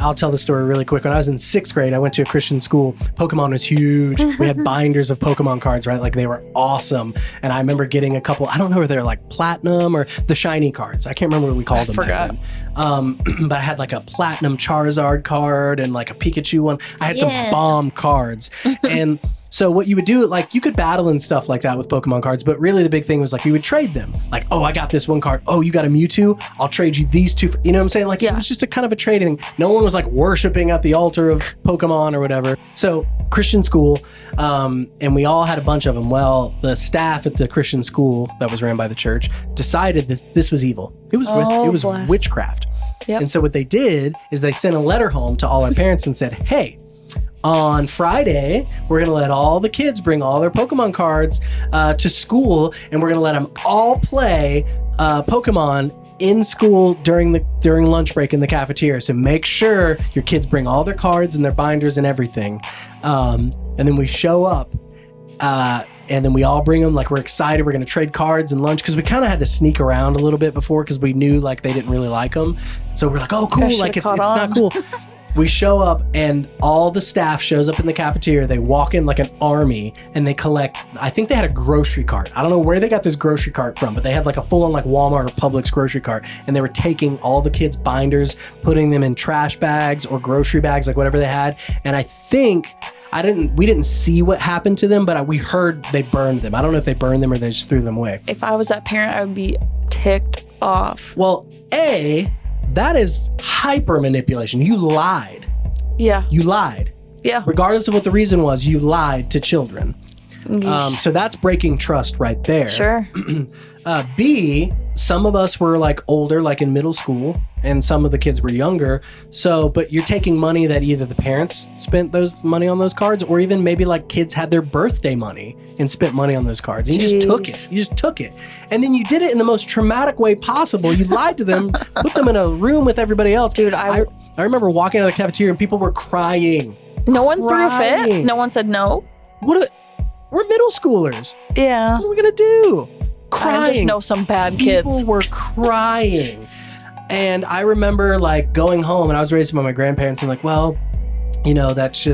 I'll tell the story really quick. When I was in 6th grade, I went to a Christian school. Pokemon was huge. We had binders of Pokemon cards, right? Like they were awesome. And I remember getting a couple, I don't know if they're like platinum or the shiny cards. I can't remember what we called them. Forgot. But I had like a platinum Charizard card and like a Pikachu one. I had some bomb cards. And so what you would do, like you could battle and stuff like that with Pokemon cards, but really the big thing was like you would trade them. Like, oh, I got this one card. Oh, you got a Mewtwo? I'll trade you these two. You know what I'm saying? Like it was just a kind of a trading thing. No one was like worshiping at the altar of Pokemon or whatever. So Christian school, and we all had a bunch of them. Well, the staff at the Christian school that was ran by the church decided that this was evil. It was witchcraft. Yep. And so what they did is they sent a letter home to all our parents and said, hey, on Friday, we're going to let all the kids bring all their Pokemon cards to school, and we're going to let them all play Pokemon in school during lunch break in the cafeteria. So make sure your kids bring all their cards and their binders and everything. And then we show up, and then we all bring them. Like we're excited. We're going to trade cards and lunch because we kind of had to sneak around a little bit before because we knew like they didn't really like them. So we're like, oh, cool. Like it's not cool. We show up and all the staff shows up in the cafeteria. They walk in like an army and they collect, I think they had a grocery cart. I don't know where they got this grocery cart from, but they had like a full on like Walmart or Publix grocery cart. And they were taking all the kids' binders, putting them in trash bags or grocery bags, like whatever they had. And I think we didn't see what happened to them, but we heard they burned them. I don't know if they burned them or they just threw them away. If I was that parent, I would be ticked off. Well, that is hyper manipulation. You lied. Yeah. You lied. Yeah. Regardless of what the reason was, you lied to children. So that's breaking trust right there. Sure. B, some of us were like older, like in middle school, and some of the kids were younger. So, but you're taking money that either the parents spent those money on those cards, or even maybe like kids had their birthday money and spent money on those cards. And you just took it. You just took it. And then you did it in the most traumatic way possible. You lied to them, put them in a room with everybody else. Dude, I remember walking out of the cafeteria and people were crying. No one threw a fit? No one said no? We're middle schoolers. Yeah. What are we going to do? Crying. I just know some bad kids. People were crying. And I remember like going home, and I was raised by my grandparents, and like, well, you know, that's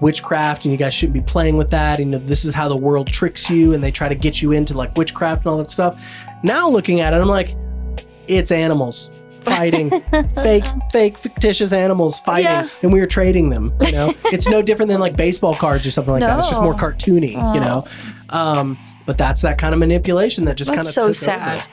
witchcraft and you guys shouldn't be playing with that. And this is how the world tricks you, and they try to get you into like witchcraft and all that stuff. Now looking at it, I'm like, it's animals fighting, fake fictitious animals fighting, and we were trading them, you know. It's no different than like baseball cards or something like that. It's just more cartoony, you know. But that's that kind of manipulation that just kind of so took sad. over.